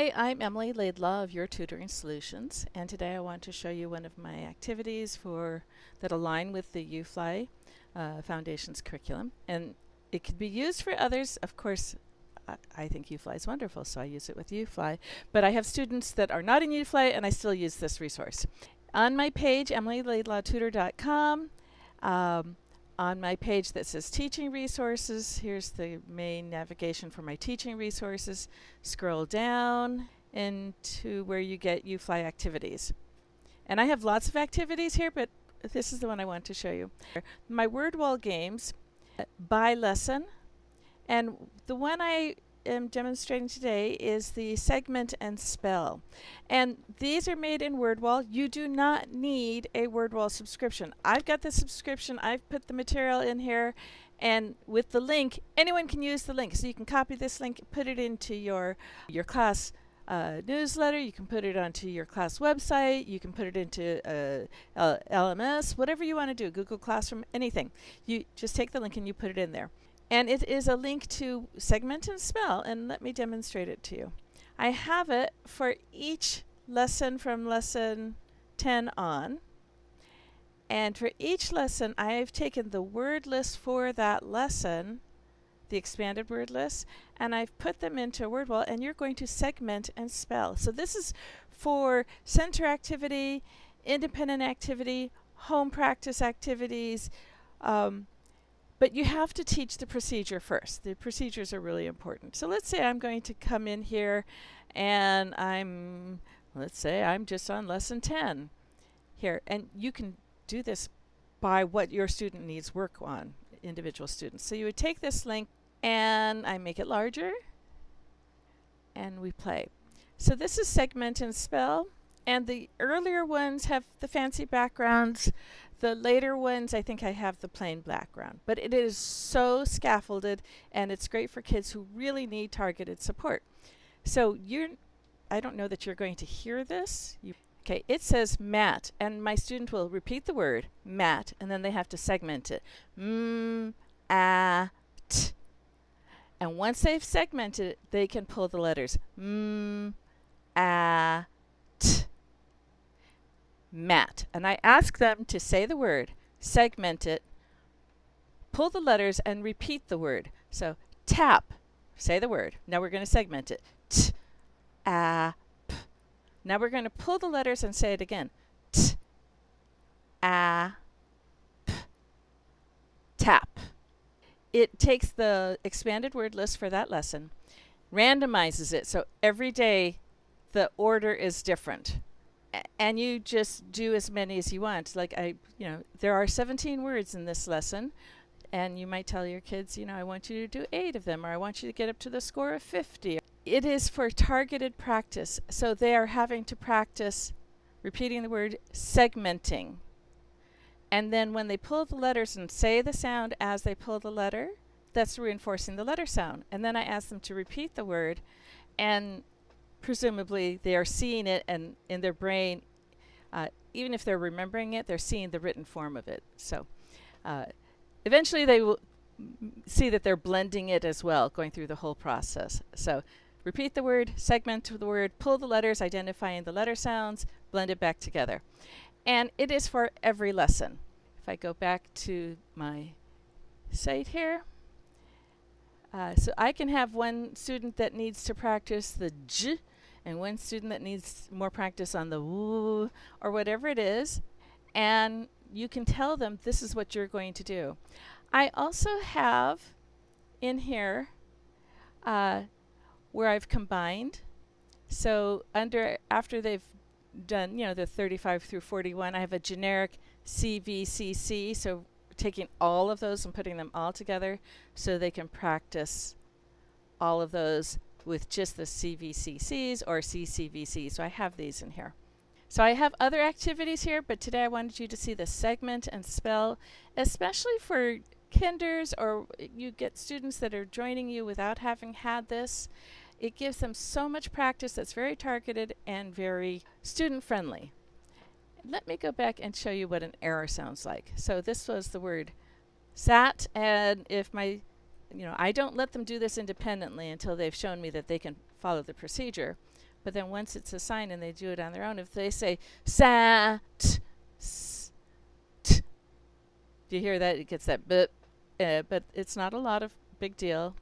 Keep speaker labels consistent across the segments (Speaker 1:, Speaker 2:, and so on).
Speaker 1: Hi, I'm Emily Laidlaw of Your Tutoring Solutions, and today I want to show you one of my activities that align with the UFLI Foundation's curriculum. And it could be used for others. Of course, I think UFLI is wonderful, so I use it with UFLI. But I have students that are not in UFLI, and I still use this resource. On my page, emilylaidlawtutor.com, on my page that says Teaching Resources, here's the main navigation for my teaching resources. Scroll down into where you get UFLI activities. And I have lots of activities here, but this is the one I want to show you. My word wall games by lesson. And the one I am demonstrating today is the segment and spell. And these are made in WordWall. You do not need a WordWall subscription. I've got the subscription. I've put the material in here, and with the link, anyone can use the link. So you can copy this link, put it into your class newsletter. You can put it onto your class website. You can put it into LMS, whatever you want to do, Google Classroom, anything. You just take the link and you put it in there. And it is a link to segment and spell, and let me demonstrate it to you. I have it for each lesson from lesson 10 on. And for each lesson, I have taken the word list for that lesson, the expanded word list, and I've put them into WordWall, and you're going to segment and spell. So this is for center activity, independent activity, home practice activities, but you have to teach the procedure first. The procedures are really important. So let's say I'm going to come in here and let's say I'm just on lesson 10 here. And you can do this by what your student needs work on, individual students. So you would take this link and I make it larger and we play. So this is segment and spell. And the earlier ones have the fancy backgrounds. The later ones, I think I have the plain background. But it is so scaffolded, and it's great for kids who really need targeted support. So I don't know that you're going to hear this. Okay, it says mat, and my student will repeat the word, mat, and then they have to segment it. T. And once they've segmented it, they can pull the letters. T. Mat. And I ask them to say the word, segment it, pull the letters, and repeat the word. So tap, say the word. Now we're going to segment it. T, a, p. Now we're going to pull the letters and say it again. T, a, p. Tap. It takes the expanded word list for that lesson, randomizes it, so every day the order is different. And you just do as many as you want. Like there are 17 words in this lesson, and you might tell your kids, I want you to do 8 of them, or I want you to get up to the score of 50. It is for targeted practice. So they are having to practice repeating the word, segmenting. And then when they pull the letters and say the sound as they pull the letter, that's reinforcing the letter sound. And then I ask them to repeat the word, and presumably they are seeing it, and in their brain, even if they're remembering it, they're seeing the written form of it. So eventually they will see that they're blending it as well, going through the whole process. So repeat the word, segment the word, pull the letters, identifying the letter sounds, blend it back together. And it is for every lesson. If I go back to my site here, so I can have one student that needs to practice the j, and one student that needs more practice on the w, or whatever it is, and you can tell them this is what you're going to do. I also have in here where I've combined. So after they've done the 35 through 41, I have a generic CVCC, so taking all of those and putting them all together so they can practice all of those with just the CVCCs or CCVCs. So I have these in here. So I have other activities here, but today I wanted you to see the segment and spell, especially for kinders, or you get students that are joining you without having had this. It gives them so much practice that's very targeted and very student friendly. Let me go back and show you what an error sounds like. So this was the word sat, and if I don't let them do this independently until they've shown me that they can follow the procedure. But then once it's assigned and they do it on their own, if they say sat, s, t, do you hear that? It gets that bit, but it's not a lot of big deal,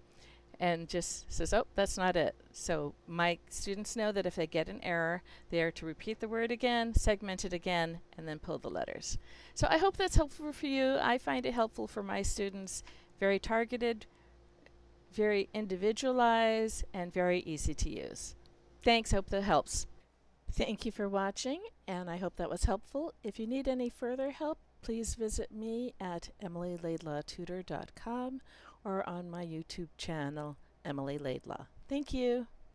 Speaker 1: and just says, oh, that's not it. So my students know that if they get an error, they are to repeat the word again, segment it again, and then pull the letters. So I hope that's helpful for you. I find it helpful for my students. Very targeted, very individualized, and very easy to use. Thanks, hope that helps. Thank you for watching, and I hope that was helpful. If you need any further help, please visit me at emilylaidlawtutor.com or on my YouTube channel, Emily Laidlaw. Thank you.